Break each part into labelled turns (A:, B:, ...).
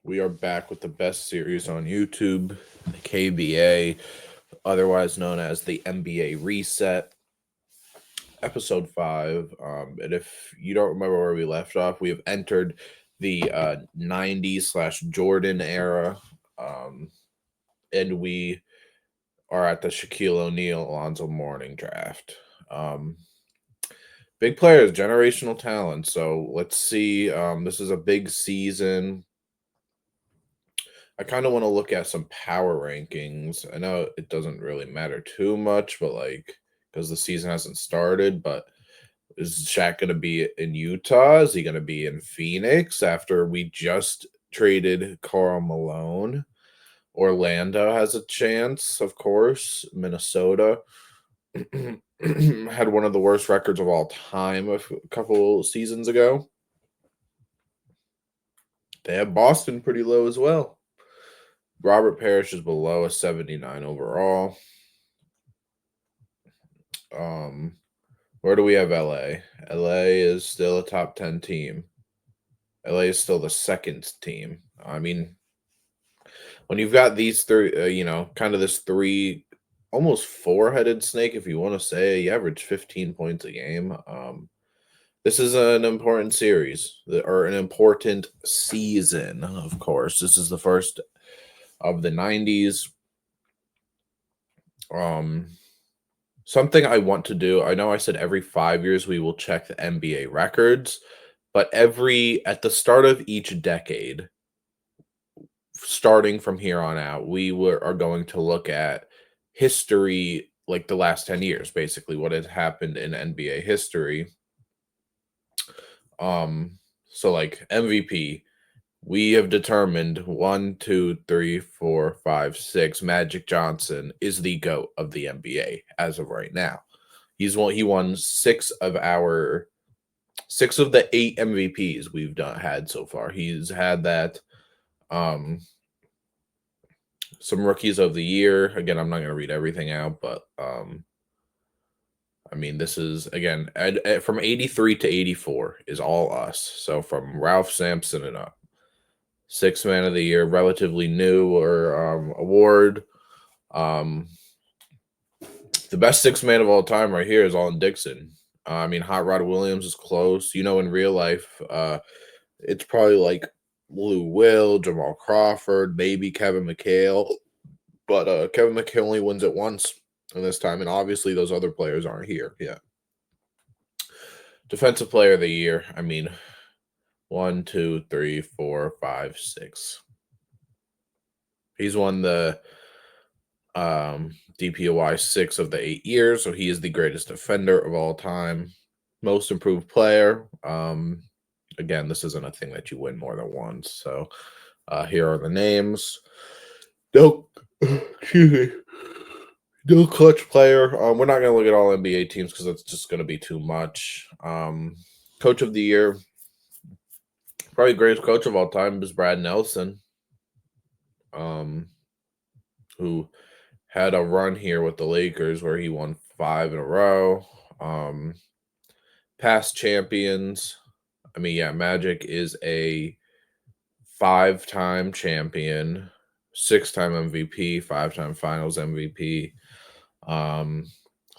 A: We are back with the best series on YouTube, the KBA, otherwise known as the NBA Reset, episode 5. And if you don't remember where we left off, we have entered the 90s/Jordan era, and we are at the Shaquille O'Neal, Alonzo Mourning draft. Um, Big players, generational talent. So let's see. This is a big season. I kind of want to look at some power rankings. I know it doesn't really matter too much, but because the season hasn't started, but is Shaq going to be in Utah? Is he going to be in Phoenix after we just traded Karl Malone? Orlando has a chance, of course. Minnesota had one of the worst records of all time a couple seasons ago. They have Boston pretty low as well. Robert Parrish is below a 79 overall. Where do we have LA? LA is still a top 10 team. LA is still the second team. I mean, when you've got these three, kind of this three, almost four-headed snake, if you want to say, you average 15 points a game. This is an important series or an important season, of course. This is the first of the 90s. Something I want to do, I know I said every 5 years we will check the NBA records, but at the start of each decade, starting from here on out, are going to look at history, like the last 10 years, basically what has happened in NBA history. So like MVP, we have determined 1, 2, 3, 4, 5, 6. Magic Johnson is the GOAT of the NBA as of right now. He won 6 of the 8 MVPs we've had so far. He's had that. Some rookies of the year. Again, I'm not going to read everything out, but I mean, this is again from 83 to 84 is all us. So from Ralph Sampson and up. 6th man of the year, relatively new award. The best 6th man of all time right here is Allen Dixon. I mean, Hot Rod Williams is close. In real life, it's probably like Lou Will, Jamal Crawford, maybe Kevin McHale. But Kevin McHale only wins it once in this time, and obviously those other players aren't here yet. Defensive player of the year, I mean, 1, 2, 3, 4, 5, 6. He's won the DPOY 6 of the 8 years, so he is the greatest defender of all time. Most improved player. Again, this isn't a thing that you win more than once. So here are the names. No clutch player. We're not going to look at all NBA teams because that's just going to be too much. Coach of the year. Probably greatest coach of all time is Brad Nelson, who had a run here with the Lakers where he won 5 in a row. Past champions. I mean, yeah, Magic is a 5-time champion, 6-time MVP, 5-time Finals MVP.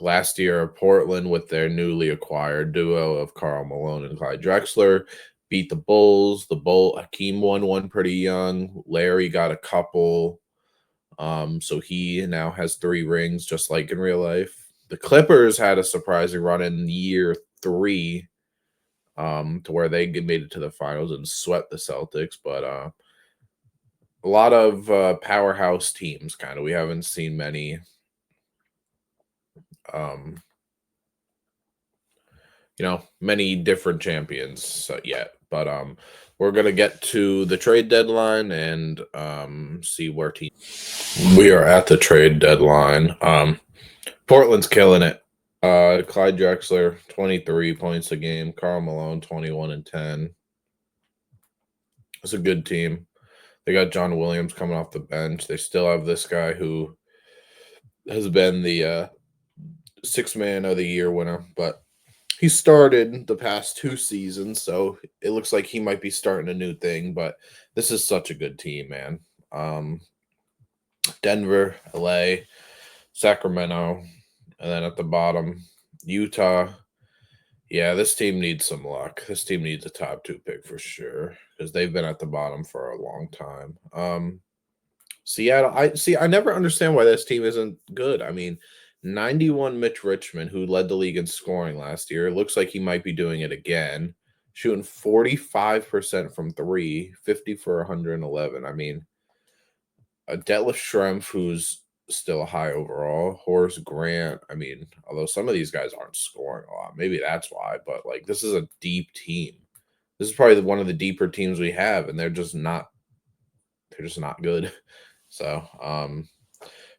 A: Last year, Portland with their newly acquired duo of Karl Malone and Clyde Drexler beat the Bulls. Hakeem won one pretty young. Larry got a couple. So he now has 3 rings, just like in real life. The Clippers had a surprising run in year 3, to where they made it to the finals and swept the Celtics. But a lot of powerhouse teams, kind of. We haven't seen many. Many different champions yet. But we're going to get to the trade deadline and see where teams. We are at the trade deadline. Portland's killing it. Clyde Drexler, 23 points a game. Karl Malone, 21 and 10. It's a good team. They got John Williams coming off the bench. They still have this guy who has been the 6th man of the year winner. But He started the past 2 seasons, so it looks like he might be starting a new thing, but this is such a good team, man. Um, Denver, LA, Sacramento, and then at the bottom, Utah. Yeah, this team needs some luck. This team needs a top 2 pick for sure because they've been at the bottom for a long time. Seattle, I never understand why this team isn't good. I mean, 91 Mitch Richmond, who led the league in scoring last year, looks like he might be doing it again. Shooting 45% from three, 50 for 111. I mean, a Detlef Schrempf, who's still a high overall. Horace Grant. I mean, although some of these guys aren't scoring a lot, maybe that's why. But like, this is a deep team. This is probably one of the deeper teams we have, and they're just not. They're just not good. So,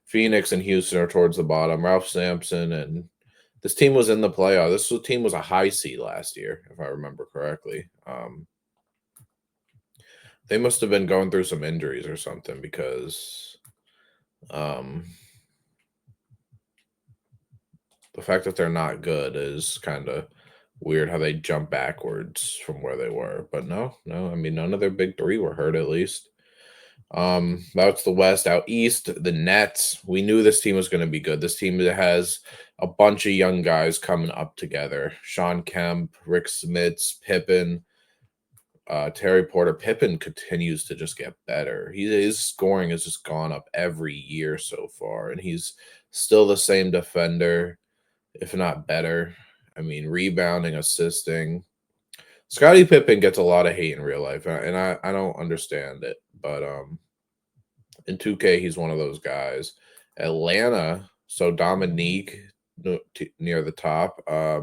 A: Phoenix and Houston are towards the bottom. Ralph Sampson and this team was in the playoff. Team was a high seed last year, if I remember correctly. They must have been going through some injuries or something because um, the fact that they're not good is kind of weird how they jump backwards from where they were. But no, I mean none of their big three were hurt at least. That's the West. Out East, the Nets. We knew this team was going to be good. This team has a bunch of young guys coming up together. Sean Kemp, Rick Smits, Pippen, Terry Porter. Pippen continues to just get better. His scoring has just gone up every year so far, and he's still the same defender, if not better. I mean, rebounding, assisting. Scottie Pippen gets a lot of hate in real life, and I don't understand it. But in 2K, he's one of those guys. Atlanta, so Dominique near the top. I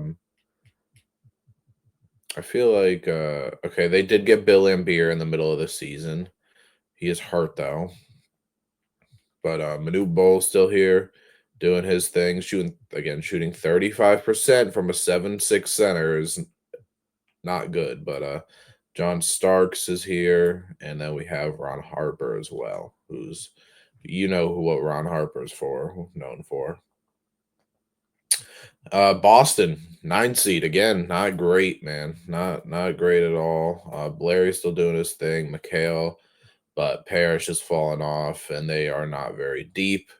A: feel like okay, they did get Bill Laimbeer in the middle of the season. He is hurt though, but Manu Bowl's still here, doing his thing, shooting 35% from a 7'6" center is not good, but John Starks is here, and then we have Ron Harper as well, who's what Ron Harper's known for. Boston, 9 seed again, not great, man. Not great at all. Blair's still doing his thing, McHale, but Parrish is falling off, and they are not very deep.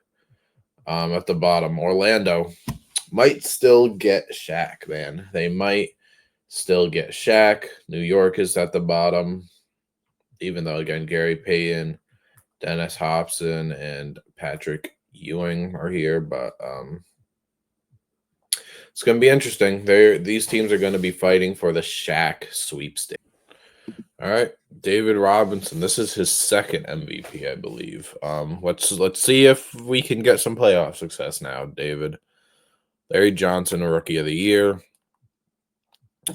A: At the bottom, Orlando might still get Shaq, man. They might still get Shaq. New York is at the bottom, even though again Gary Payton, Dennis Hobson, and Patrick Ewing are here, but it's going to be interesting. These teams are going to be fighting for the Shaq sweepstakes. All right, David Robinson. This is his second MVP, I believe. Let's see if we can get some playoff success now, David. Larry Johnson, Rookie of the Year.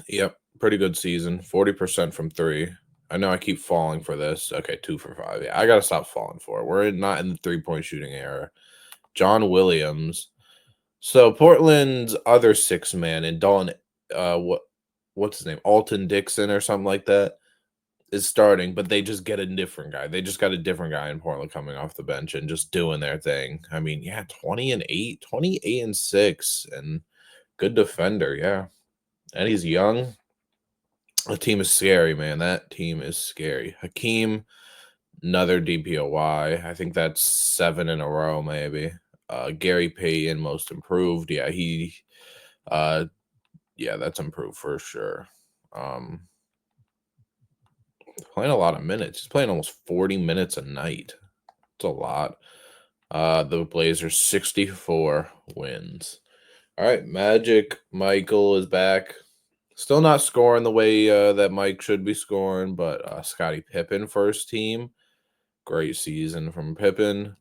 A: Yep, pretty good season. 40% from three. I know I keep falling for this. Okay, 2 for 5. Yeah, I gotta stop falling for it. We're not in the 3-point shooting era. John Williams. So Portland's other 6-man and Dalton, what's his name, Alton Dixon or something like that, is starting, but they just get a different guy. They just got a different guy in Portland coming off the bench and just doing their thing. I mean, yeah, 20-8, 28-6, and good defender, yeah. And he's young. The team is scary, man. That team is scary. Hakeem, another DPOY. I think that's 7 in a row, maybe. Gary Payton, most improved. Yeah, that's improved for sure. Playing a lot of minutes. He's playing almost 40 minutes a night. It's a lot. The Blazers 64 wins. All right, Magic Michael is back. Still not scoring the way that Mike should be scoring, but Scottie Pippen first team. Great season from Pippen.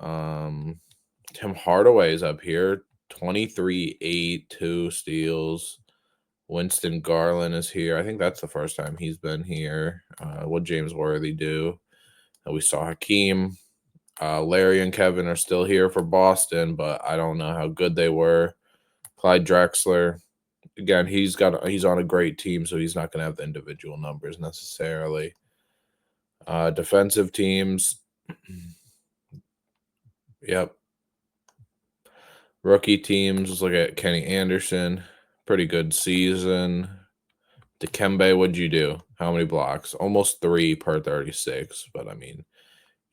A: Tim Hardaway's up here. 23, 8, 2 steals. Winston Garland is here. I think that's the first time he's been here. What James Worthy do? We saw Hakeem. Larry and Kevin are still here for Boston, but I don't know how good they were. Clyde Drexler. Again, he's on a great team, so he's not going to have the individual numbers necessarily. Defensive teams. Yep. Rookie teams. Let's look at Kenny Anderson. Pretty good season. Dikembe, what'd you do? How many blocks? Almost 3 per 36, but I mean,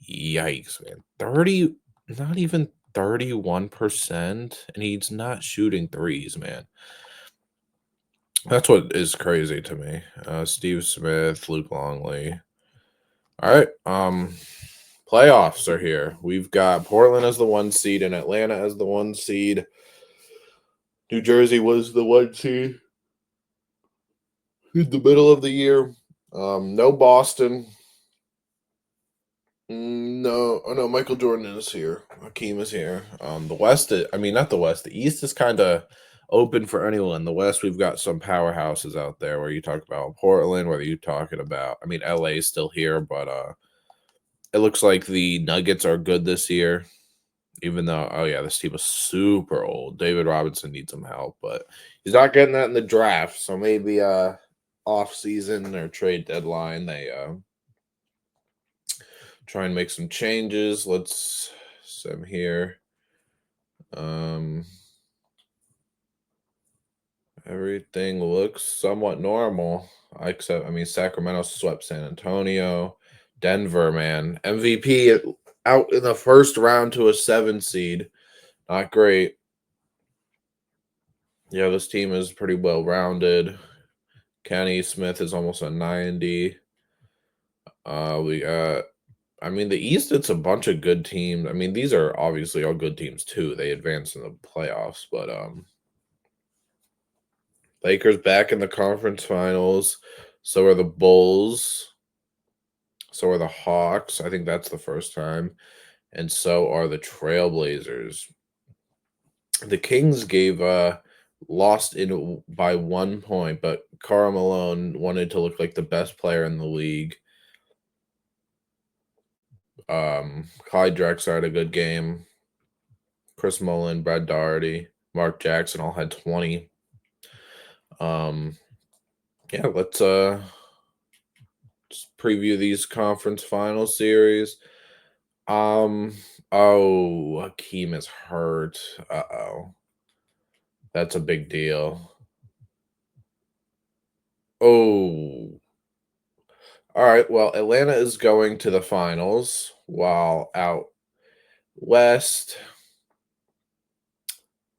A: yikes, man. 30, not even 31%, and he's not shooting threes, man. That's what is crazy to me. Steve Smith, Luke Longley. All right. Playoffs are here. We've got Portland as the 1 seed and Atlanta as the 1 seed. New Jersey was the 1 seed in the middle of the year. No Boston. No, oh no, Michael Jordan is here. Hakeem is here. The West, I mean, not the West. The East is kind of open for anyone. The West, we've got some powerhouses out there. Where you talk about Portland, whether you're talking about, I mean, LA is still here, but it looks like the Nuggets are good this year. Even though, oh yeah, this team is super old. David Robinson needs some help, but he's not getting that in the draft. So maybe off season or trade deadline, they try and make some changes. Let's some here. Everything looks somewhat normal, except I mean Sacramento swept San Antonio, Denver, man, MVP out in the first round to a 7 seed, not great. Yeah, this team is pretty well rounded. Kenny Smith is almost a 90. We got, I mean, the East, it's a bunch of good teams. I mean, these are obviously all good teams too. They advanced in the playoffs, but Lakers back in the conference finals. So are the Bulls. So are the Hawks. I think that's the first time. And so are the Trailblazers. The Kings gave lost in by 1 point, but Karl Malone wanted to look like the best player in the league. Clyde Drexler had a good game. Chris Mullin, Brad Daugherty, Mark Jackson all had 20. Yeah, let's just preview these conference final series. Oh, Hakeem is hurt. Uh-oh. That's a big deal. Oh. All right, well, Atlanta is going to the finals while out west.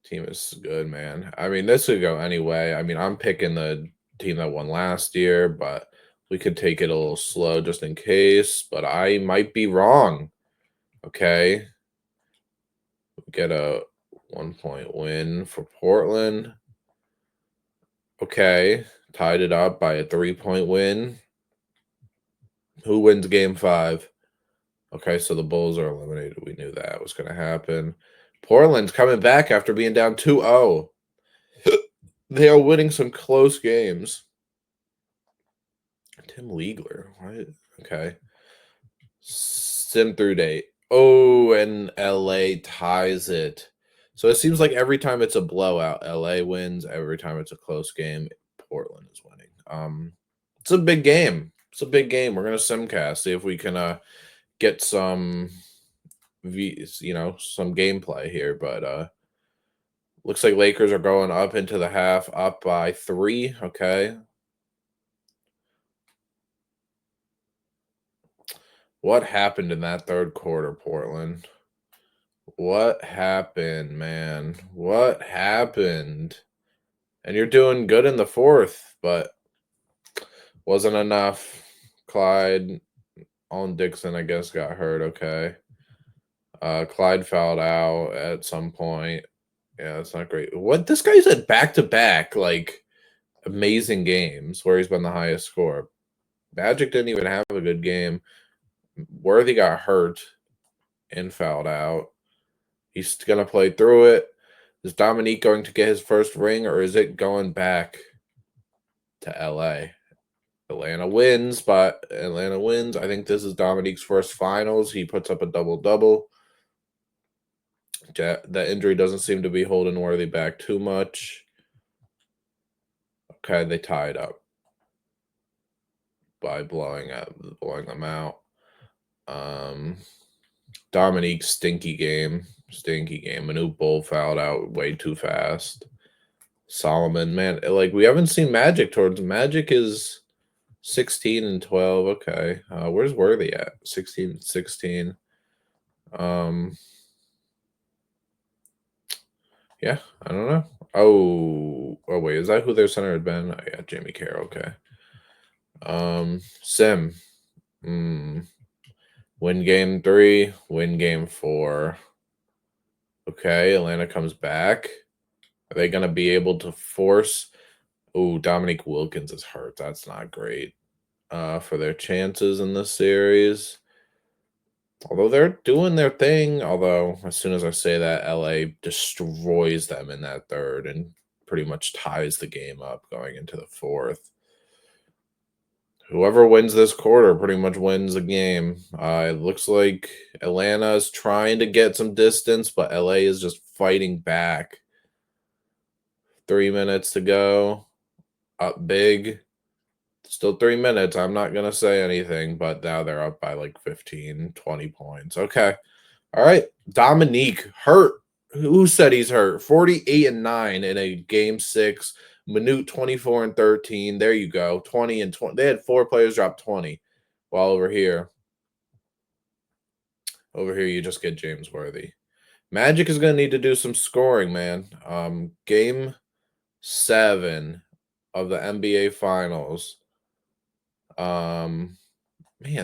A: Team is good, man. I mean, this could go anyway. I mean, I'm picking the team that won last year, but we could take it a little slow just in case. But I might be wrong. Okay. We get a 1-point win for Portland. Okay. Tied it up by a 3-point win. Who wins game 5? Okay, so the Bulls are eliminated. We knew that was going to happen. Portland's coming back after being down 2-0. They are winning some close games. Tim Liegler. What? Okay. Sim through date. Oh, and LA ties it. So it seems like every time it's a blowout, LA wins. Every time it's a close game, Portland is winning. It's a big game. It's a big game. We're gonna simcast, see if we can get some some gameplay here. But looks like Lakers are going up into the half, up by 3. Okay. What happened in that third quarter, Portland? What happened, man? What happened? And you're doing good in the fourth, but wasn't enough. Clyde on Dixon, I guess, got hurt. Okay. Clyde fouled out at some point. Yeah, that's not great. What this guy's at back-to-back, like amazing games where he's been the highest scorer. Magic didn't even have a good game. Worthy got hurt and fouled out. He's gonna play through it. Is Dominique going to get his first ring, or is it going back to LA? Atlanta wins, but Atlanta wins. I think this is Dominique's first finals. He puts up a double-double. The injury doesn't seem to be holding Worthy back too much. Okay, they tied up by blowing them out. Dominique's stinky game. Manu Bull fouled out way too fast. Solomon, man, like we haven't seen Magic towards Magic is 16 and 12. Okay. Where's Worthy at? 16 and 16. Um yeah, I don't know. Oh wait, is that who their center had been? Oh yeah, Jamie Carroll, okay. Sim. Mm, win game 3, win game 4. Okay, Atlanta comes back. Are they gonna be able to force? Oh, Dominique Wilkins is hurt. That's not great. For their chances in this series. Although they're doing their thing, although as soon as I say that, LA destroys them in that third and pretty much ties the game up going into the fourth. Whoever wins this quarter pretty much wins the game. It looks like Atlanta is trying to get some distance, but LA is just fighting back. 3 minutes to go. Up big. Still 3 minutes. I'm not going to say anything, but now they're up by like 15, 20 points. Okay. All right. Dominique hurt. Who said he's hurt? 48 and 9 in a game 6. Minute 24 and 13. There you go. 20 and 20. They had 4 players drop 20. While over here you just get James Worthy. Magic is going to need to do some scoring, man. Game 7 of the NBA Finals. Man,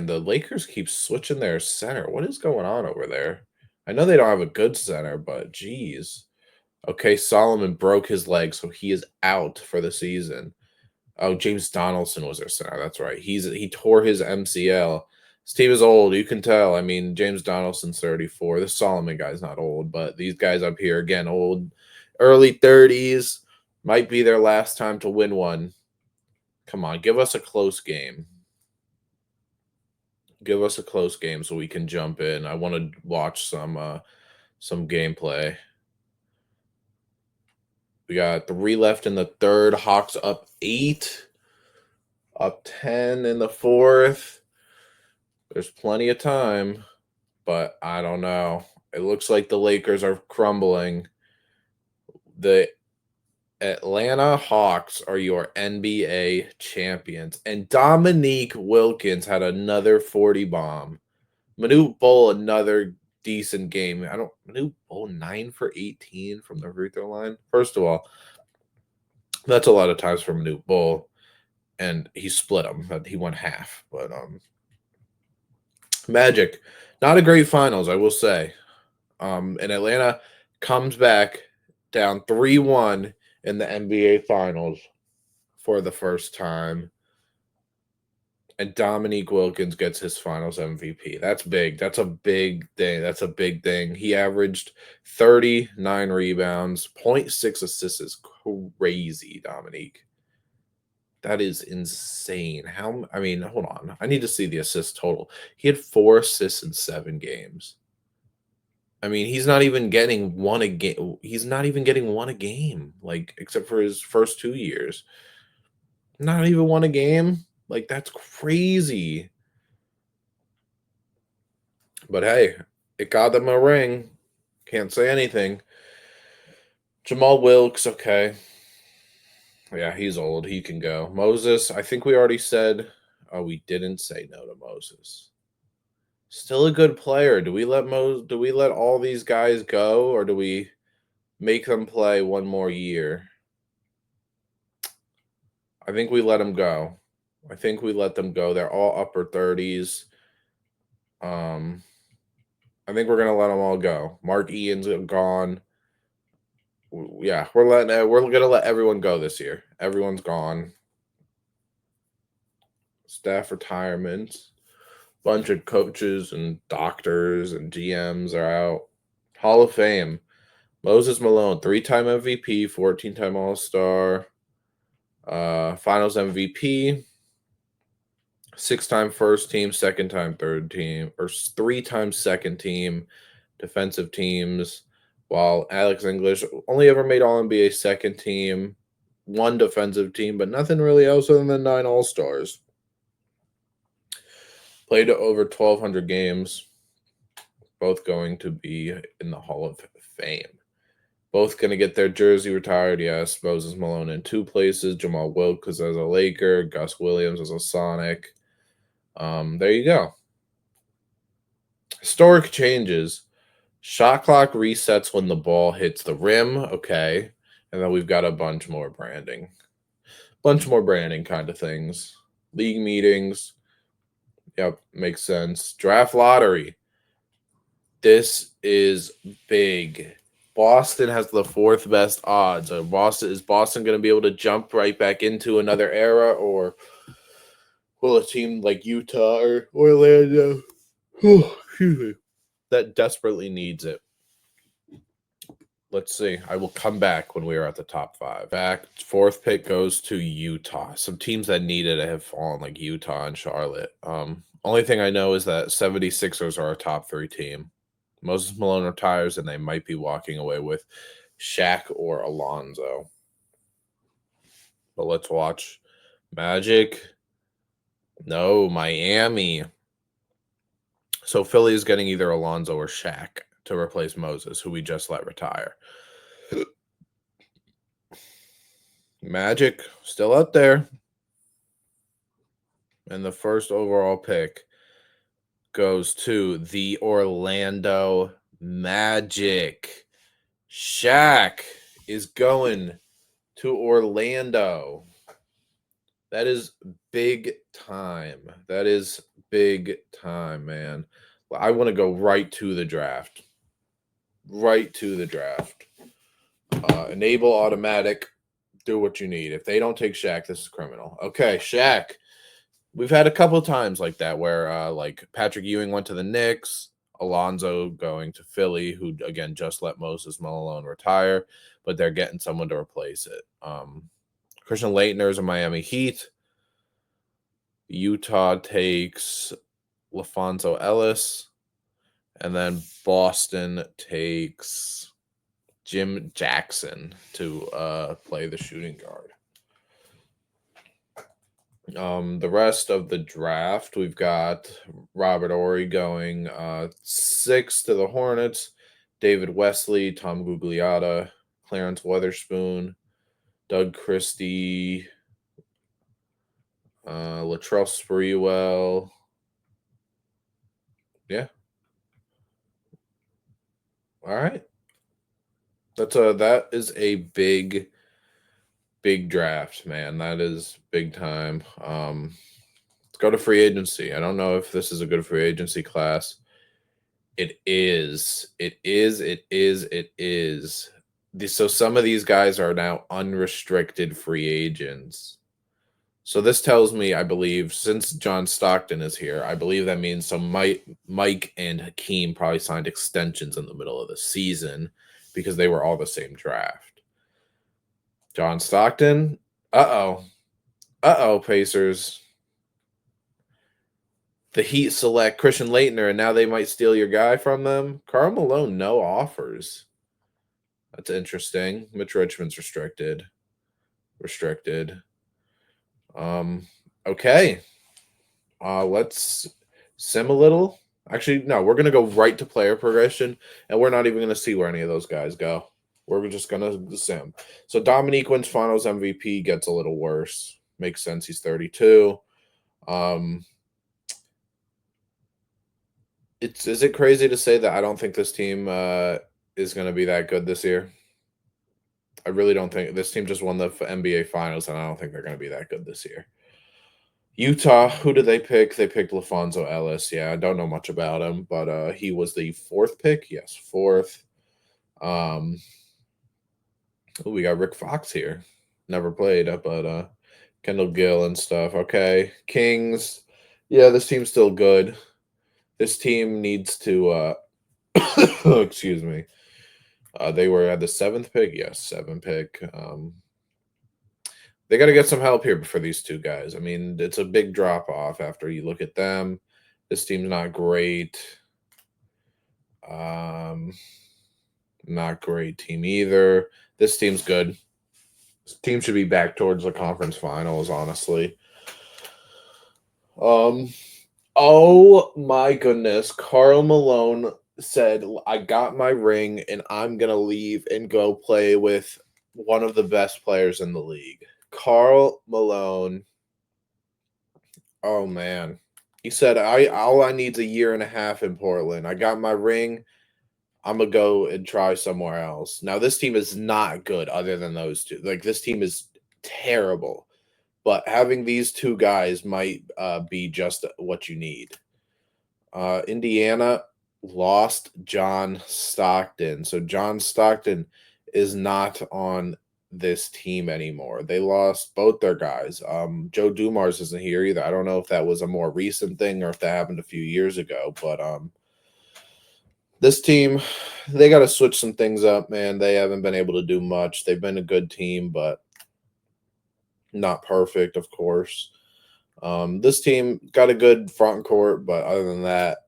A: the Lakers keep switching their center. What is going on over there? I know they don't have a good center, but geez. Okay, Solomon broke his leg, so he is out for the season. Oh, James Donaldson was their center. That's right. He tore his MCL. This team is old. You can tell. I mean, James Donaldson's 34. This Solomon guy's not old, but these guys up here again, old, early 30s, might be their last time to win one. Come on, give us a close game. Give us a close game so we can jump in. I want to watch some gameplay. We got 3 left in the third. Hawks up 8. Up 10 in the fourth. There's plenty of time, but I don't know. It looks like the Lakers are crumbling. The Atlanta Hawks are your NBA champions. And Dominique Wilkins had another 40 bomb. Manute Bol, another decent game. Manute Bol 9 for 18 from the free throw line. First of all, that's a lot of times for Manute Bol, and he split them. But he went half. But Magic, not a great finals, I will say. And Atlanta comes back down 3-1 in the NBA Finals for the first time. And Dominique Wilkins gets his finals MVP. That's big. That's a big thing. That's a big thing. He averaged 39 rebounds, 0.6 assists is crazy, Dominique. That is insane. I mean, hold on. I need to see the assist total. He had 4 assists in 7 games. I mean, he's not even getting one a game. He's not even getting one a game, like, except for his first 2 years. Not even one a game. Like, that's crazy. But hey, it got them a ring. Can't say anything. Jamal Wilkes, okay. Yeah, he's old. He can go. Moses, I think we already said. Oh, we didn't say no to Moses. Still a good player. Do we let all these guys go, or do we make them play one more year? I think we let them go. I think we let them go. They're all upper 30s. I think we're gonna let them all go. Mark Ian's gone. Yeah, we're gonna let everyone go this year. Everyone's gone. Staff retirements. Bunch of coaches and doctors and GMs are out. Hall of Fame. Moses Malone, 3-time MVP, 14-time All-Star, Finals MVP, 6-time first team, 2nd-time third team, or 3-time second team, defensive teams. While Alex English only ever made All NBA second team, 1 defensive team, but nothing really else other than 9 All Stars. Played over 1,200 games, both going to be in the Hall of Fame. Both going to get their jersey retired. Yes, Moses Malone in 2 places. Jamal Wilkes as a Laker. Gus Williams as a Sonic. There you go. Historic changes. Shot clock resets when the ball hits the rim. Okay. And then we've got a bunch more branding. Kind of things. League meetings. Yep, makes sense. Draft lottery. This is big. Boston has the 4th best odds. Is Boston going to be able to jump right back into another era, or will a team like Utah or Orlando that desperately needs it? Let's see. I will come back when we are at the top 5. Back 4th pick goes to Utah. Some teams that needed it have fallen, like Utah and Charlotte. Only thing I know is that 76ers are a top 3 team. Moses Malone retires, and they might be walking away with Shaq or Alonzo. But let's watch. Magic. No, Miami. So Philly is getting either Alonzo or Shaq to replace Moses, who we just let retire. Magic still up there. And the first overall pick goes to the Orlando Magic. Shaq is going to Orlando. That is big time. That is big time, man. I want to go right to the draft. Right to the draft. Enable automatic. Do what you need. If they don't take Shaq, this is criminal. Okay, Shaq. We've had a couple of times like that where like Patrick Ewing went to the Knicks, Alonzo going to Philly, who again just let Moses Malone retire, but they're getting someone to replace it. Christian Laettner is a Miami Heat. Utah takes LaFonso Ellis, and then Boston takes Jim Jackson to play the shooting guard. The rest of the draft, we've got Robert Horry going 6 to the Hornets, David Wesley, Tom Gugliotta, Clarence Weatherspoon, Doug Christie, Latrell Sprewell. Yeah. All right. That is a big draft, man. That is big time. Let's go to free agency. I don't know if this is a good free agency class. It is. So some of these guys are now unrestricted free agents. So this tells me, I believe, since John Stockton is here, I believe that means Mike and Hakeem probably signed extensions in the middle of the season because they were all the same draft. John Stockton, Pacers. The Heat select Christian Laettner, and now they might steal your guy from them. Karl Malone, no offers. That's interesting. Mitch Richmond's restricted. Okay. Let's sim a little. Actually, no, we're going to go right to player progression, and we're not even going to see where any of those guys go. We're just going to sim. So Dominique wins finals MVP, gets a little worse. Makes sense. He's 32. Is it crazy to say that I don't think this team is going to be that good this year? I really don't think. This team just won the NBA Finals, and I don't think they're going to be that good this year. Utah, who did they pick? They picked LaFonso Ellis. Yeah, I don't know much about him, but he was the 4th pick. Yes, 4th. We got Rick Fox here. Never played, but Kendall Gill and stuff. Okay, Kings. Yeah, this team's still good. This team needs to excuse me. They were at the 7th pick. Yes, 7th pick. They got to get some help here for these two guys. I mean, it's a big drop off after you look at them. This team's not great. Not great team either. This team's good. This team should be back towards the conference finals, honestly. Oh my goodness. Karl Malone said, I got my ring and I'm going to leave and go play with one of the best players in the league. Carl Malone. Oh, man. He said, all I need's a year and a half in Portland. I got my ring. I'm gonna go and try somewhere else. Now, this team is not good other than those two. Like, this team is terrible, but having these two guys might be just what you need. Indiana lost John Stockton. So John Stockton is not on this team anymore. They lost both their guys. Joe Dumars isn't here either. I don't know if that was a more recent thing or if that happened a few years ago, but this team, they got to switch some things up, man. They haven't been able to do much. They've been a good team, but not perfect, of course. This team got a good front court, but other than that,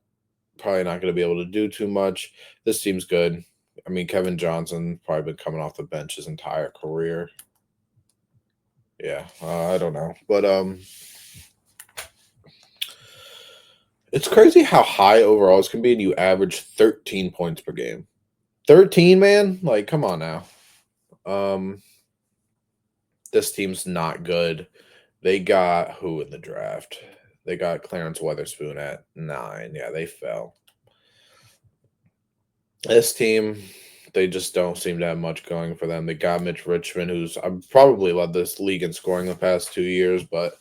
A: probably not going to be able to do too much. This team's good. I mean, Kevin Johnson probably been coming off the bench his entire career. Yeah, I don't know, but it's crazy how high overalls can be, and you average 13 points per game. 13, man. Like, come on now. This team's not good. They got who in the draft? They got Clarence Weatherspoon at 9. Yeah, they fell. This team, they just don't seem to have much going for them. They got Mitch Richmond, who's probably led this league in scoring the past 2 years, but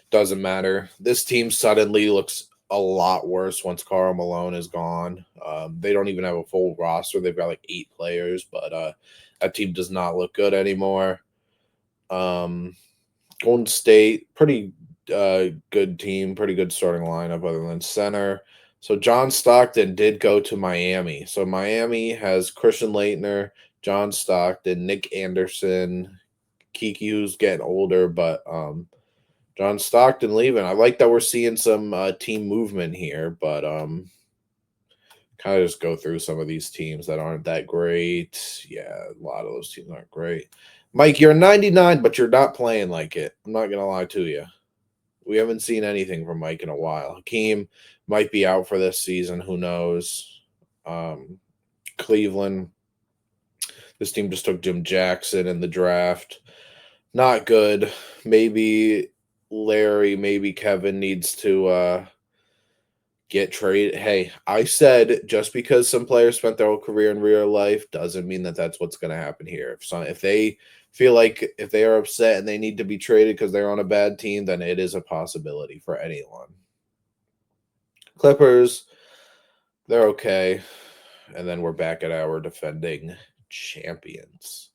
A: doesn't matter. This team suddenly looks a lot worse once Karl Malone is gone. They don't even have a full roster. They've got like 8 players, but that team does not look good anymore. Golden State, pretty good team, pretty good starting lineup other than center. So John Stockton did go to Miami. So Miami has Christian Laettner, John Stockton, Nick Anderson, Kiki, who's getting older, but John Stockton leaving. I like that we're seeing some team movement here, but kind of just go through some of these teams that aren't that great. Yeah, a lot of those teams aren't great. Mike, you're 99, but you're not playing like it. I'm not going to lie to you. We haven't seen anything from Mike in a while. Hakeem might be out for this season. Who knows? Cleveland. This team just took Jim Jackson in the draft. Not good. Maybe Larry, maybe Kevin needs to get traded. Hey, I said just because some players spent their whole career in real life doesn't mean that that's what's going to happen here. If they feel like if they are upset and they need to be traded because they're on a bad team, then it is a possibility for anyone. Clippers, they're okay. And then we're back at our defending champions.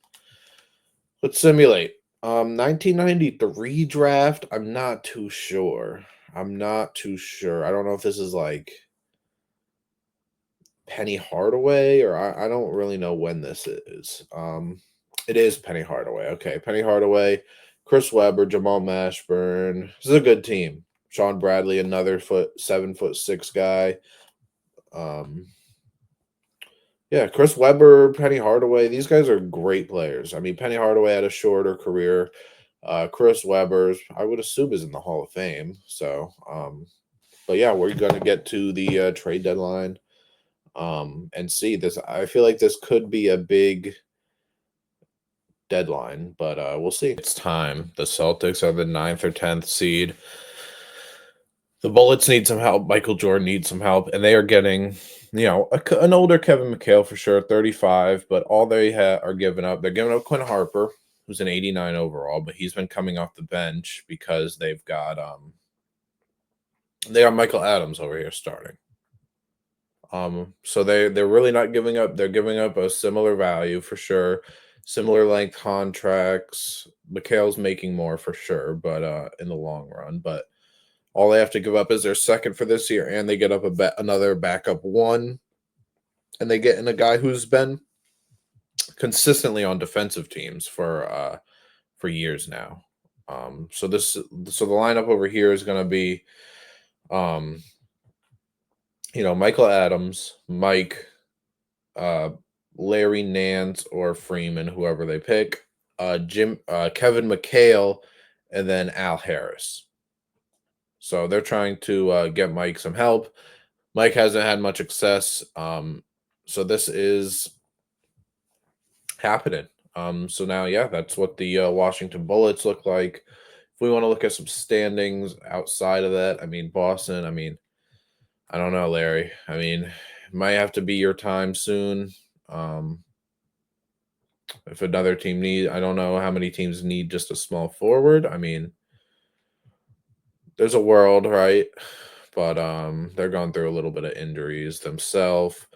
A: Let's simulate. 1993 draft. I'm not too sure. I don't know if this is like Penny Hardaway or I don't really know when this is. It is Penny Hardaway. Okay, Penny Hardaway, Chris Webber, Jamal Mashburn. This is a good team. Sean Bradley, another 7'6" guy. Yeah, Chris Webber, Penny Hardaway. These guys are great players. I mean, Penny Hardaway had a shorter career. Chris Webber's, I would assume, is in the Hall of Fame. So, but yeah, we're gonna get to the trade deadline. And see this. I feel like this could be a big deadline, but we'll see. It's time. The Celtics are the 9th or 10th seed. The Bullets need some help. Michael Jordan needs some help, and they are getting, an older Kevin McHale for sure, 35. But all they are giving up. They're giving up Quinn Harper, who's an 89 overall, but he's been coming off the bench because they got Michael Adams over here starting. So they're really not giving up. They're giving up a similar value for sure, similar length contracts. McHale's making more for sure, but in the long run, but all they have to give up is their second for this year, and they get up another backup one, and they get in a guy who's been consistently on defensive teams for years now. So the lineup over here is going to be, Michael Adams, Mike, Larry Nance or Freeman, whoever they pick, Kevin McHale, and then Al Harris. So they're trying to get Mike some help. Mike hasn't had much success. So this is happening. So now, yeah, that's what the Washington Bullets look like. If we want to look at some standings outside of that, I mean, Boston, I mean, I don't know, Larry. I mean, it might have to be your time soon. Um, if another team need, I don't know how many teams need just a small forward. I mean, there's a world, right? But they're going through a little bit of injuries themselves.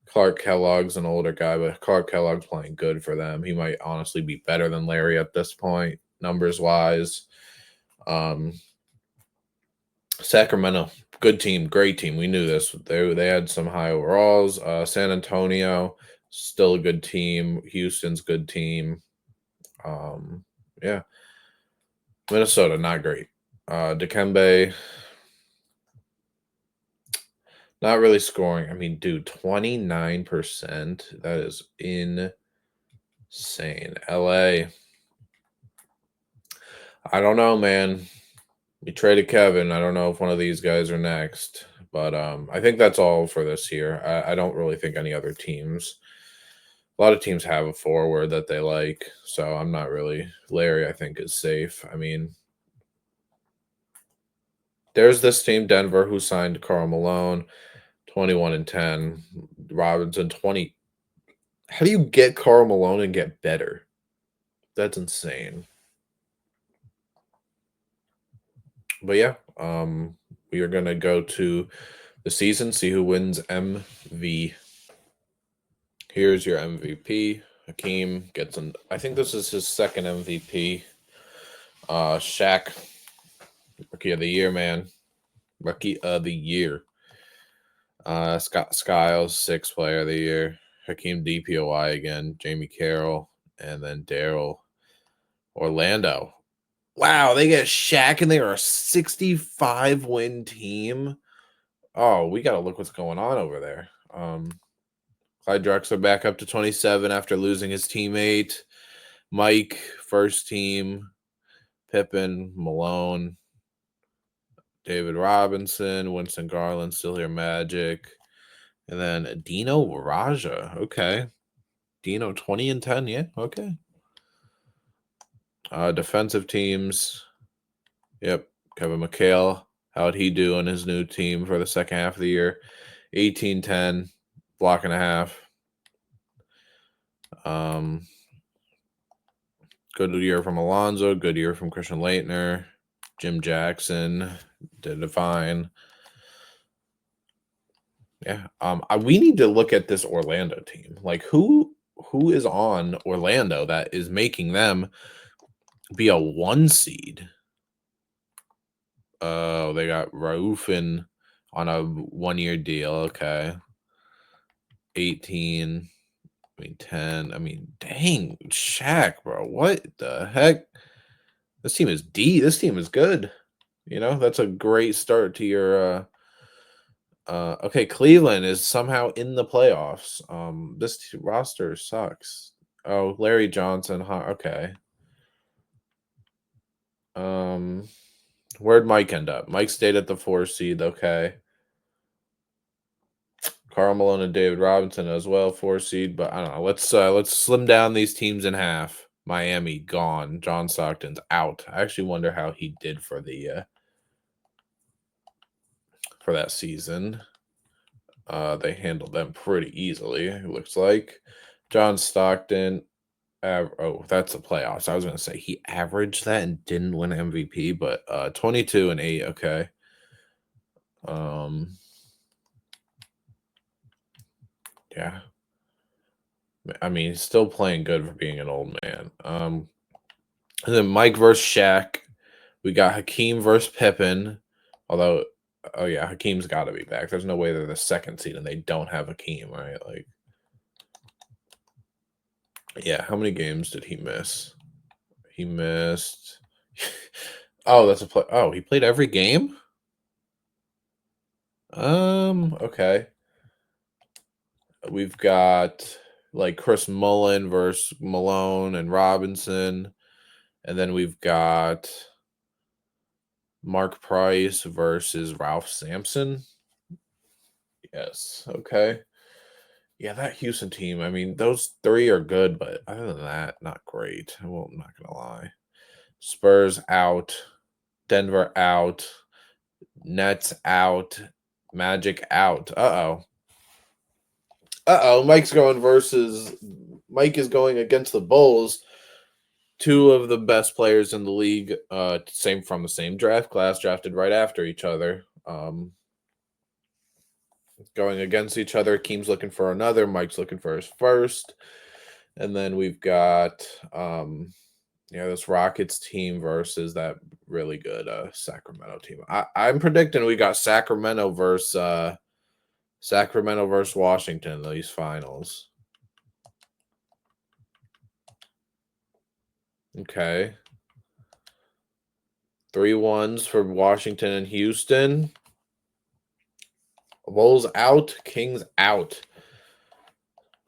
A: Clark Kellogg's an older guy, but Clark Kellogg's playing good for them. He might honestly be better than Larry at this point, numbers wise. Um, Sacramento, good team, great team. We knew this. They had some high overalls. San Antonio, still a good team. Houston's good team. Yeah. Minnesota, not great. Dikembe, not really scoring. I mean, dude, 29%. That is insane. LA. I don't know, man. We traded Kevin. I don't know if one of these guys are next. But I think that's all for this year. I don't really think any other teams. A lot of teams have a forward that they like. So I'm not really Larry, I think, is safe. I mean, there's this team, Denver, who signed Carl Malone, 21 and 10. Robinson, 20. How do you get Carl Malone and get better? That's insane. But yeah, we are gonna go to the season, see who wins MV. Here's your MVP. Hakeem gets an. I think this is his second MVP. Shaq, Rookie of the Year, man. Rookie of the Year. Scott Skiles, sixth Player of the Year. Hakeem DPOY again. Jamie Carroll, and then Daryl Orlando. Wow, they get Shaq and they are a 65-win team. Oh, we got to look what's going on over there. Clyde Drexler back up to 27 after losing his teammate. Mike, first team. Pippen, Malone, David Robinson, Winston Garland, still here, Magic. And then Dino Raja. Okay. Dino, 20 and 10. Yeah, okay. Defensive teams. Yep. Kevin McHale. How'd he do on his new team for the second half of the year? 18-10, block and a half. Good year from Alonzo. Good year from Christian Leitner. Jim Jackson did fine. Yeah. We need to look at this Orlando team. Like who is on Orlando that is making them be a 1 seed? Oh, they got Raufin on a 1-year deal. Okay. 18. I mean 10. I mean, dang, Shaq, bro. What the heck? This team is This team is good. You know, that's a great start to your okay, Cleveland is somehow in the playoffs. This roster sucks. Oh, Larry Johnson, huh? Okay. Where'd Mike end up? Mike stayed at the 4 seed. Okay. Karl Malone and David Robinson as well, 4 seed. But I don't know. Let's slim down these teams in half. Miami gone. John Stockton's out. I actually wonder how he did for the for that season. They handled them pretty easily. It looks like John Stockton. Oh, that's the playoffs. I was gonna say he averaged that and didn't win MVP, but 22 and 8. Okay. Yeah. I mean, he's still playing good for being an old man. And then Mike versus Shaq. We got Hakeem versus Pippen. Although, oh yeah, Hakeem's got to be back. There's no way they're the second seed and they don't have Hakeem, right? Like, yeah. How many games did he miss? He missed. Oh, that's a play. Oh, he played every game. Okay. We've got like Chris Mullen versus Malone and Robinson. And then we've got Mark Price versus Ralph Sampson. Yes. Okay. Yeah, that Houston team. I mean, those three are good, but other than that, not great. I'm not gonna lie. Spurs out. Denver out. Nets out. Magic out. Uh-oh. Uh-oh. Mike is going against the Bulls. Two of the best players in the league, same from the same draft class, drafted right after each other. Going against each other. Keem's looking for another. Mike's looking for his first. And then we've got this Rockets team versus that really good Sacramento team. I'm predicting we got Sacramento versus Washington in these finals. Okay. 3-1s for Washington and Houston. Bulls out, Kings out.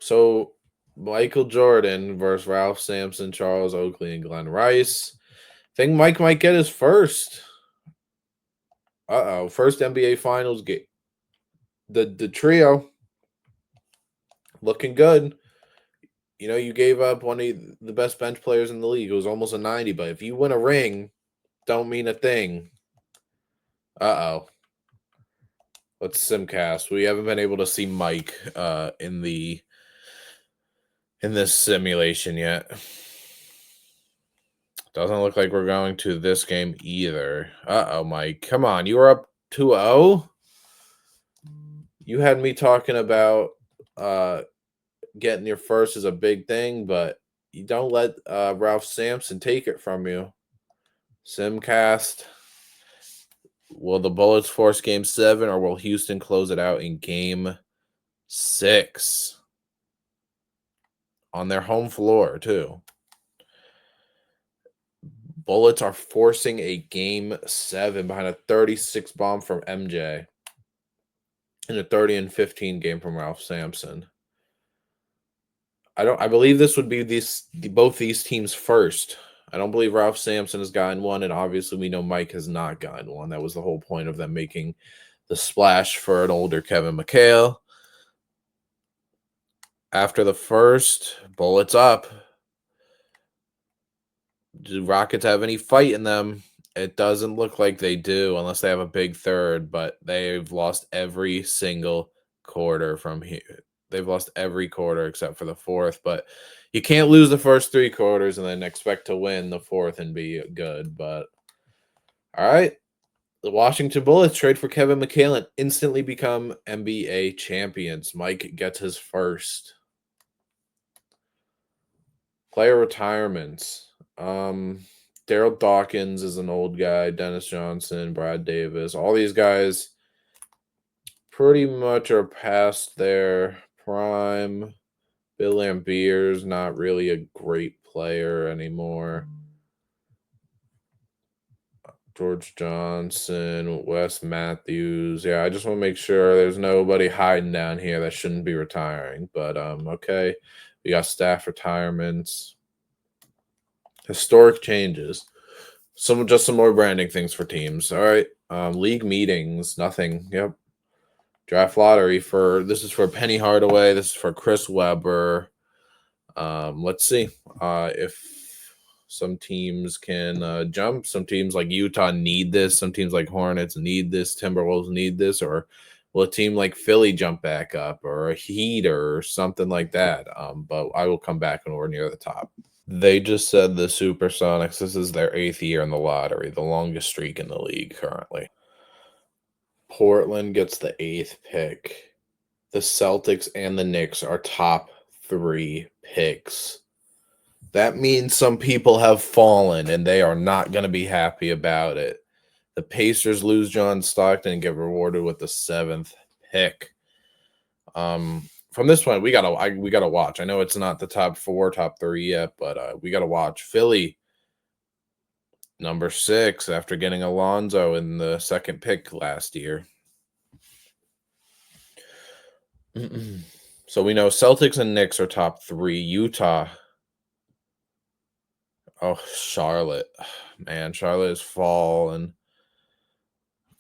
A: So Michael Jordan versus Ralph Sampson, Charles Oakley, and Glenn Rice. Think Mike might get his first. First NBA Finals game. The trio looking good. You gave up one of the best bench players in the league. It was almost a 90, but if you win a ring, don't mean a thing. Let's simcast. We haven't been able to see Mike in this simulation yet. Doesn't look like we're going to this game either. Mike. Come on. You were up 2-0? You had me talking about getting your first is a big thing, but you don't let Ralph Sampson take it from you. Simcast. Will the Bullets force game 7 or will Houston close it out in game 6? On their home floor, too. Bullets are forcing a game 7 behind a 36 bomb from MJ and a 30-15 game from Ralph Sampson. I believe this would be both these teams first. I don't believe Ralph Sampson has gotten one, and obviously we know Mike has not gotten one. That was the whole point of them making the splash for an older Kevin McHale. After the first, Bullets up. Do Rockets have any fight in them? It doesn't look like they do unless they have a big third, but they've lost every single quarter from here. They've lost every quarter except for the fourth, but you can't lose the first 3 quarters and then expect to win the fourth and be good. But all right, the Washington Bullets trade for Kevin McHale and instantly become NBA champions. Mike gets his first. Player retirements. Daryl Dawkins is an old guy. Dennis Johnson, Brad Davis. All these guys pretty much are past their prime. Bill Lambier's not really a great player anymore. George Johnson, Wes Matthews. Yeah, I just want to make sure there's nobody hiding down here that shouldn't be retiring. But okay. We got staff retirements. Historic changes. Just some more branding things for teams. All right. League meetings, nothing. Yep. Draft lottery this is for Penny Hardaway. This is for Chris Webber. Let's see if some teams can jump. Some teams like Utah need this. Some teams like Hornets need this. Timberwolves need this. Or will a team like Philly jump back up, or a Heat or something like that? But I will come back when we're near the top. They just said the Supersonics, this is their 8th year in the lottery, the longest streak in the league currently. Portland gets the 8th pick. The Celtics and the Knicks are top 3 picks. That means some people have fallen, and they are not going to be happy about it. The Pacers lose John Stockton and get rewarded with the 7th pick. From this point, we gotta watch. I know it's not the top 4, top 3 yet, but we gotta watch. Philly, number 6, after getting Alonzo in the 2nd pick last year. So we know Celtics and Knicks are top 3. Utah. Oh, Charlotte. Man, Charlotte is falling.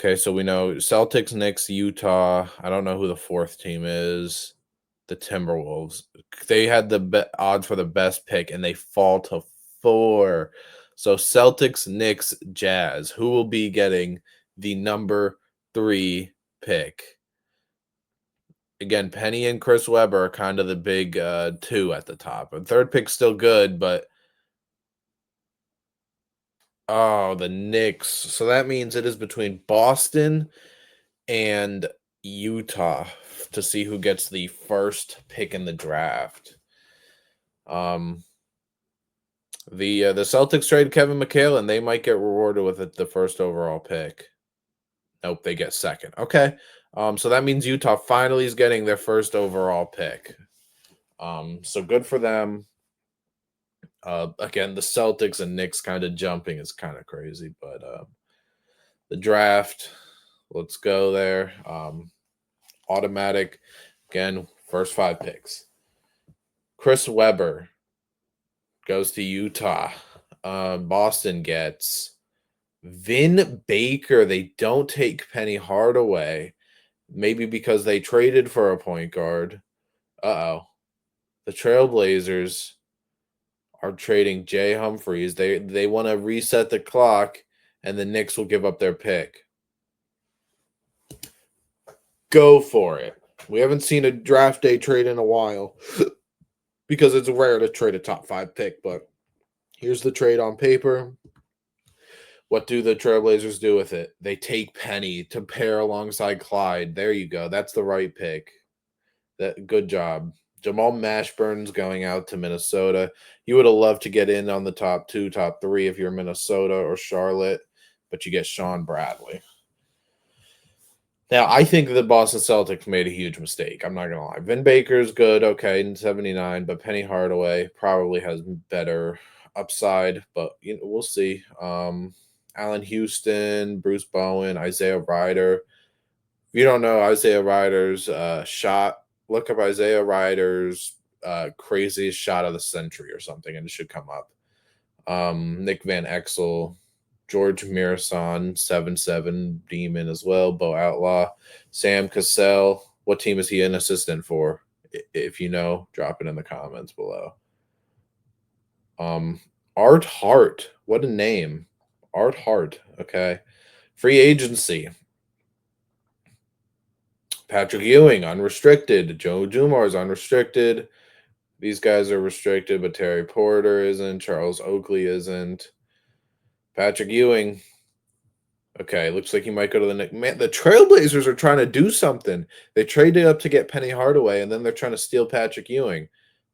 A: Okay, so we know Celtics, Knicks, Utah. I don't know who the fourth team is. The Timberwolves. They had the odds for the best pick, and they fall to 4. So Celtics, Knicks, Jazz. Who will be getting the number 3 pick? Again, Penny and Chris Webber are kind of the big 2 at the top. And third pick's still good, but oh, the Knicks. So that means it is between Boston and Utah to see who gets the first pick in the draft. Um, the Celtics trade Kevin McHale, and they might get rewarded with the first overall pick. Nope, they get second. Okay. So that means Utah finally is getting their first overall pick. So good for them. Again, the Celtics and Knicks kind of jumping is kind of crazy, but the draft, let's go there. Automatic, again, first 5 picks. Chris Webber goes to Utah. Boston gets Vin Baker. They don't take Penny Hardaway, maybe because they traded for a point guard. Uh-oh. The Trailblazers are trading Jay Humphreys. They want to reset the clock, and the Knicks will give up their pick. Go for it. We haven't seen a draft day trade in a while because it's rare to trade a top 5 pick, but here's the trade on paper. What do the Trailblazers do with it? They take Penny to pair alongside Clyde. There you go. That's the right pick. Good job. Jamal Mashburn's going out to Minnesota. You would have loved to get in on the top 2, top 3 if you're Minnesota or Charlotte, but you get Sean Bradley. Now, I think the Boston Celtics made a huge mistake. I'm not going to lie. Vin Baker's good, okay, in 79, but Penny Hardaway probably has better upside, but we'll see. Allen Houston, Bruce Bowen, Isaiah Ryder. If you don't know Isaiah Ryder's shot, look up Isaiah Ryder's craziest shot of the century or something, and it should come up. Nick Van Exel, George Mirasan, 7-7 Demon as well, Bo Outlaw, Sam Cassell. What team is he an assistant for? If you know, drop it in the comments below. Art Hart. What a name. Art Hart. Okay. Free agency. Patrick Ewing, unrestricted. Joe Dumars, unrestricted. These guys are restricted, but Terry Porter isn't. Charles Oakley isn't. Patrick Ewing. Okay, looks like he might go to the Knicks. Man, the Trailblazers are trying to do something. They traded up to get Penny Hardaway, and then they're trying to steal Patrick Ewing.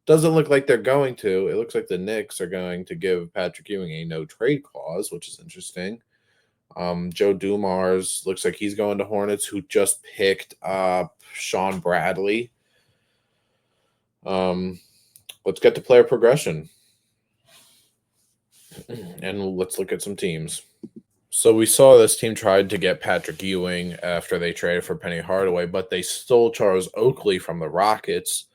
A: Doesn't look like they're going to. It looks like the Knicks are going to give Patrick Ewing a no-trade clause, which is interesting. Joe Dumars looks like he's going to Hornets, who just picked up Sean Bradley. Let's get to player progression. And let's look at some teams. So we saw this team tried to get Patrick Ewing after they traded for Penny Hardaway, but they stole Charles Oakley from the Rockets.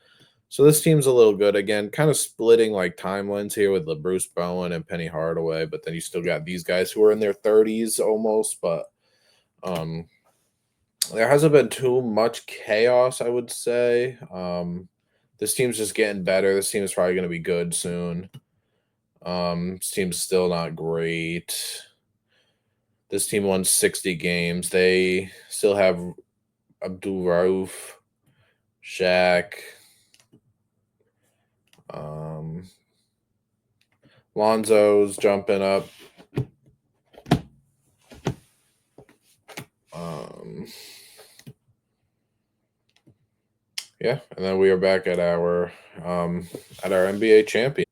A: So this team's a little good. Again, kind of splitting like timelines here with Bruce Bowen and Penny Hardaway, but then you still got these guys who are in their 30s almost, but there hasn't been too much chaos, I would say. This team's just getting better. This team is probably going to be good soon. This team's still not great. This team won 60 games. They still have Abdul Rauf, Shaq, Lonzo's jumping up. Yeah, and then we are back at our NBA champion.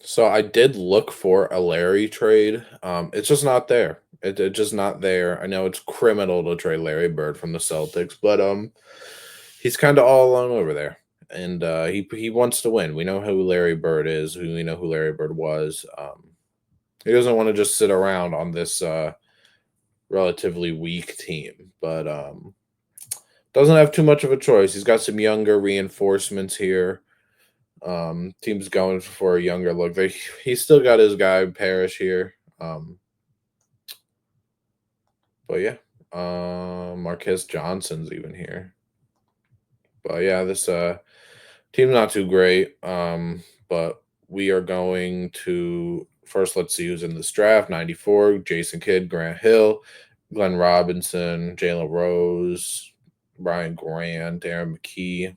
A: So I did look for a Larry trade. It's just not there. It's just not there. I know it's criminal to trade Larry Bird from the Celtics, but he's kind of all alone over there, and he wants to win. We know who Larry Bird is. We know who Larry Bird was. He doesn't want to just sit around on this relatively weak team, but doesn't have too much of a choice. He's got some younger reinforcements here. Team's going for a younger look. He's still got his guy Parrish here. But yeah, Marquez Johnson's even here. But yeah, this team's not too great. But we are going to first, let's see who's in this draft. 94, Jason Kidd, Grant Hill, Glenn Robinson, Jalen Rose, Brian Grant, Darren McKee.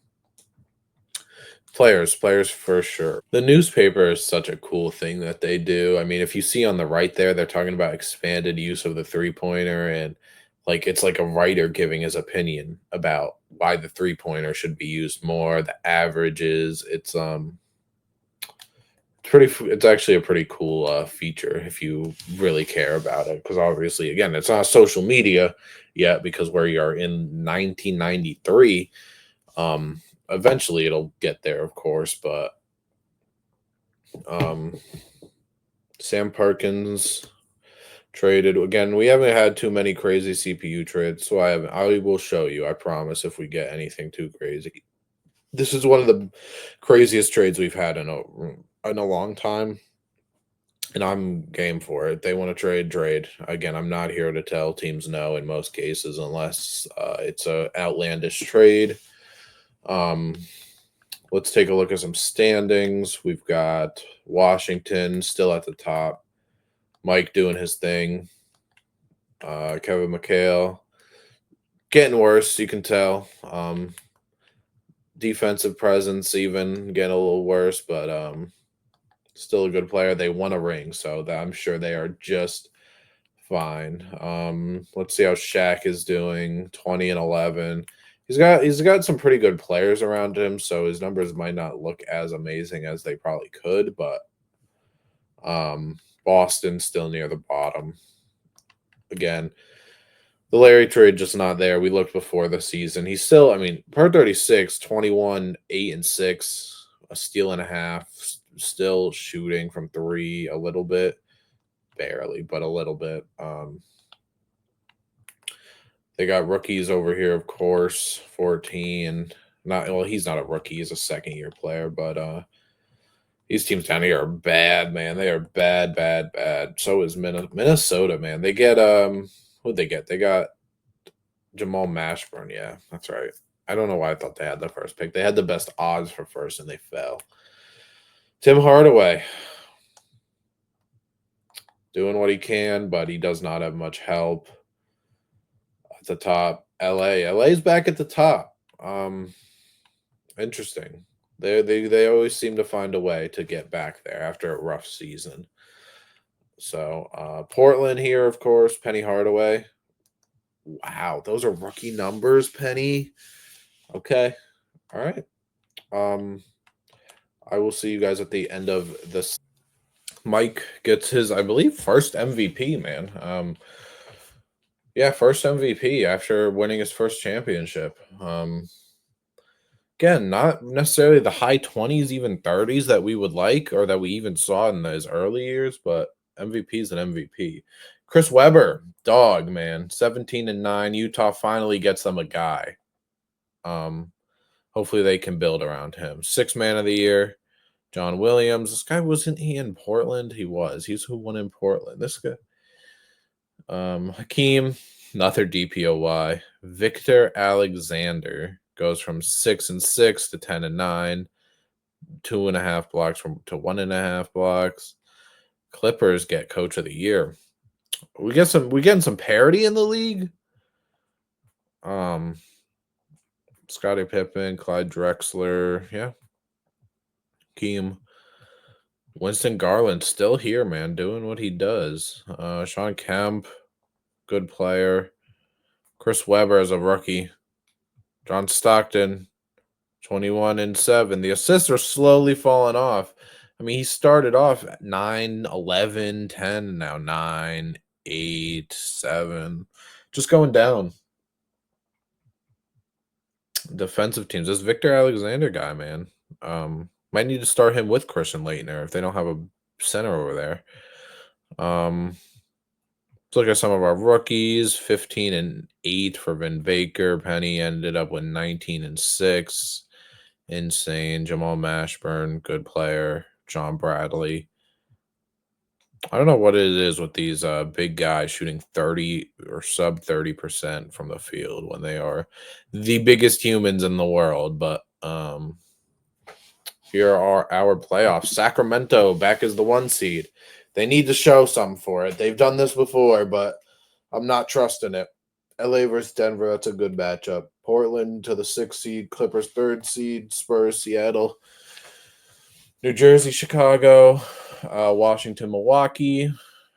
A: Players for sure. The newspaper is such a cool thing that they do. I mean, if you see on the right there, they're talking about expanded use of the three-pointer, and like it's like a writer giving his opinion about why the three-pointer should be used more, the averages. It's actually a pretty cool feature if you really care about it, because obviously, again, it's not social media yet because we are in 1993. Eventually it'll get there, of course, but um, Sam Perkins traded again. We haven't had too many crazy CPU trades, so I will show you. I promise if we get anything too crazy. This is one of the craziest trades we've had in a long time, and I'm game for it. They want to trade. Again, I'm not here to tell teams no in most cases unless it's a outlandish trade. Um, let's take a look at some standings. We've got Washington still at the top. Mike doing his thing. Kevin McHale getting worse, you can tell. Defensive presence even getting a little worse, but still a good player. They won a ring, so I'm sure they are just fine. Let's see how Shaq is doing. 20 and 11. He's got some pretty good players around him, so his numbers might not look as amazing as they probably could, but Boston's still near the bottom. Again, the Larry trade just not there. We looked before the season. He's still, I mean, per 36, 21, 8 and 6, a steal and a half, still shooting from three a little bit, barely, but a little bit. They got rookies over here, of course, 14. Not well, he's not a rookie, he's a second year player, but these teams down here are bad, man. They are bad, bad, bad. So is Minnesota, man. They get who'd they get? They got Jamal Mashburn. Yeah, that's right. I don't know why I thought they had the first pick. They had the best odds for first and they fell. Tim Hardaway doing what he can, but he does not have much help at the top. LA's back at the top. Interesting. They always seem to find a way to get back there after a rough season. So Portland here, of course, Penny Hardaway. Wow, those are rookie numbers, Penny. Okay. All right. I will see you guys at the end of this. Mike gets his, I believe, first MVP, man. Yeah, first MVP after winning his first championship. Again, not necessarily the high 20s, even 30s that we would like or that we even saw in those early years, but MVP is an MVP. Chris Webber, dog, man, 17 and 9. Utah finally gets them a guy. Hopefully they can build around him. Sixth man of the year, John Williams. This guy wasn't he in Portland? He was. He's who won in Portland. This guy. Hakeem, another DPOY. Victor Alexander goes from 6 and 6 to 10 and 9, 2.5 blocks to 1.5 blocks. Clippers get coach of the year. We getting some parity in the league. Scottie Pippen, Clyde Drexler, yeah. Keem. Winston Garland still here, man, doing what he does. Sean Kemp, good player. Chris Webber as a rookie. John Stockton, 21 and 7. The assists are slowly falling off. I mean, he started off at 9, 11, 10, now 9, 8, 7. Just going down. Defensive teams. This Victor Alexander guy, man. Might need to start him with Christian Laettner if they don't have a center over there. Let's look at some of our rookies. 15 and 8 for Vin Baker. Penny ended up with 19 and 6. Insane. Jamal Mashburn, good player. John Bradley. I don't know what it is with these big guys shooting 30 or sub 30% from the field when they are the biggest humans in the world. But here are our playoffs. Sacramento back as the 1 seed. They need to show something for it. They've done this before, but I'm not trusting it. LA versus Denver, that's a good matchup. Portland to the 6 seed, Clippers 3rd seed, Spurs, Seattle, New Jersey, Chicago, Washington, Milwaukee.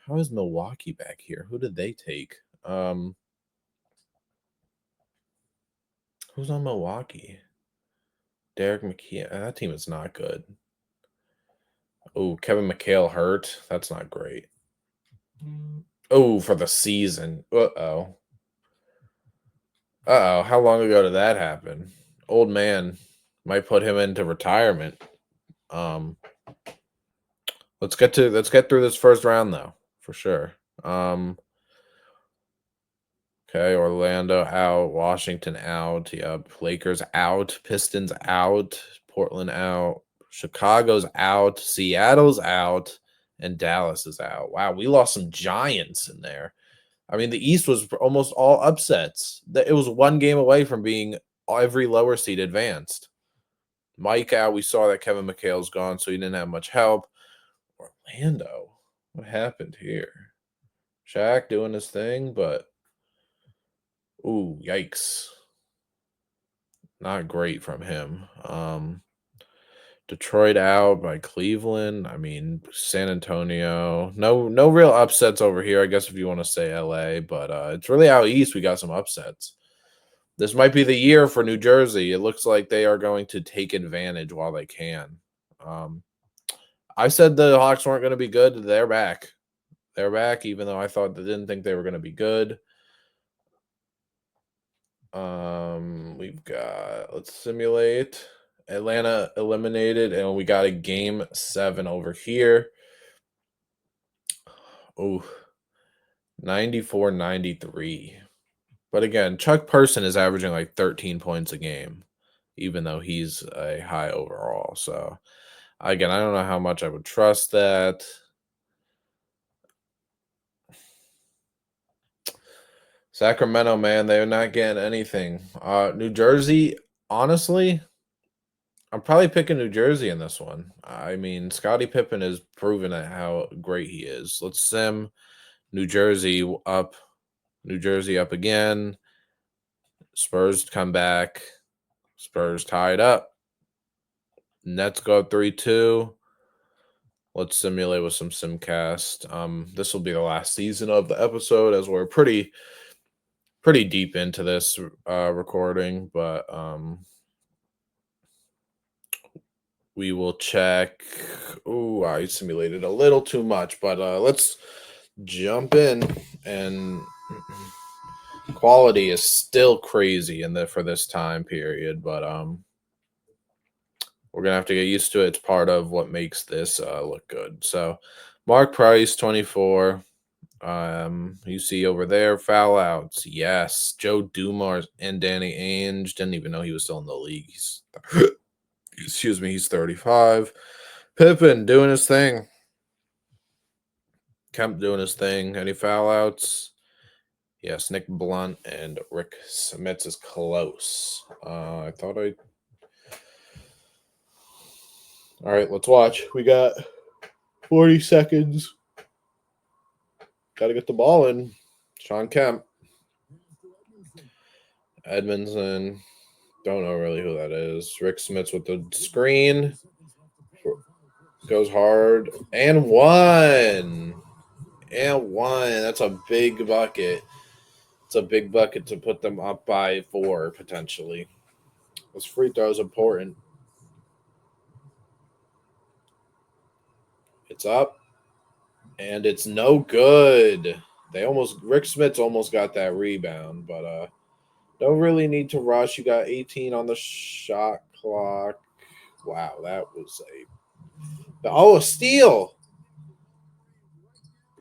A: How is Milwaukee back here? Who did they take? Who's on Milwaukee? Derek McKee. That team is not good. Oh, Kevin McHale hurt. That's not great. Oh, for the season. Uh-oh. Uh-oh. How long ago did that happen? Old man might put him into retirement. Um, let's get through this first round though, for sure. Okay, Orlando out, Washington out, yep, Lakers out, Pistons out, Portland out, Chicago's out, Seattle's out, and Dallas is out. Wow, we lost some giants in there. I mean, the East was almost all upsets. It was one game away from being every lower seed advanced. Mike out. We saw that Kevin McHale's gone, so he didn't have much help. Orlando, what happened here? Shaq doing his thing, but ooh, yikes. Not great from him. Detroit out by Cleveland. I mean, San Antonio. No real upsets over here, I guess if you want to say LA, but it's really out east we got some upsets. This might be the year for New Jersey. It looks like they are going to take advantage while they can. I said the Hawks weren't going to be good. They're back. They're back, even though I thought they didn't think they were going to be good. We've got, let's simulate. Atlanta eliminated, and we got a game 7 over here. Oh, 94-93. But again, Chuck Person is averaging like 13 points a game, even though he's a high overall. So, again, I don't know how much I would trust that. Sacramento, man, they're not getting anything. New Jersey, honestly, I'm probably picking New Jersey in this one. I mean, Scottie Pippen has proven how great he is. Let's sim New Jersey up. New Jersey up again. Spurs come back. Spurs tied up. Nets go 3-2. Let's simulate with some simcast. This will be the last season of the episode as we're pretty deep into this recording, but we will check. Oh, I simulated a little too much, but let's jump in. And quality is still crazy for this time period, but we're gonna have to get used to it. It's part of what makes this look good. So, Mark Price, 24. You see over there foul outs. Yes, Joe Dumars and Danny Ainge. Didn't even know he was still in the league. Excuse me, he's 35. Pippen doing his thing. Kemp doing his thing. Any foul outs? Yes, Nick Blunt and Rick Smits is close. I thought I. All right, let's watch. We got 40 seconds. Got to get the ball in. Sean Kemp. Edmondson. Don't know really who that is. Rick Smits with the screen. Goes hard. And one. And one. That's a big bucket. It's a big bucket to put them up by 4, potentially. This free throw is important. It's up. And it's no good. Rick Smits almost got that rebound, but don't really need to rush. You got 18 on the shot clock. Wow, that was a steal.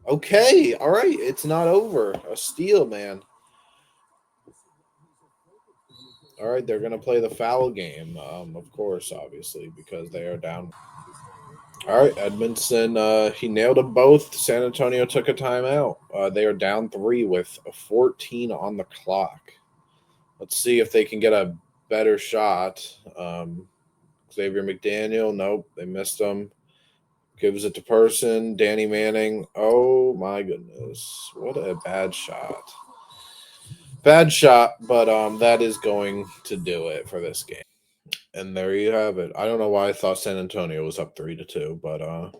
A: Okay, all right. It's not over. A steal, man. All right, they're gonna play the foul game, of course, obviously, because they are down. All right, Edmondson, he nailed them both. San Antonio took a timeout. They are down 3 with 14 on the clock. Let's see if they can get a better shot. Xavier McDaniel, nope, they missed him. Gives it to Person. Danny Manning. Oh my goodness, what a bad shot! Bad shot, but that is going to do it for this game. And there you have it. I don't know why I thought San Antonio was up 3-2, but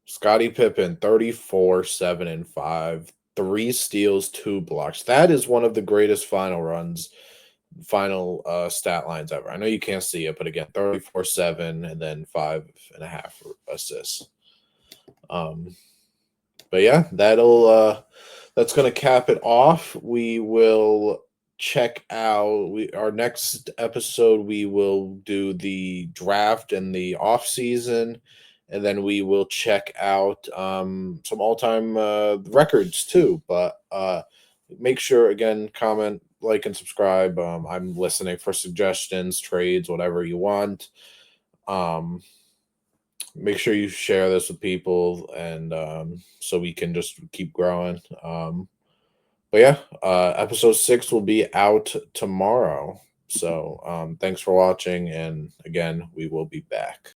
A: Scottie Pippen, 34, 7 and 5, 3 steals, 2 blocks. That is one of the greatest final stat lines ever. I know you can't see it, but again, 34, 7, and then 5.5 assists. But yeah, that's gonna cap it off. We will check out our next episode. We will do the draft and the off season, and then we will check out some all time records too. But make sure again, comment, like, and subscribe. I'm listening for suggestions, trades, whatever you want. Make sure you share this with people, and so we can just keep growing. But yeah, episode 6 will be out tomorrow. So thanks for watching, and again, we will be back.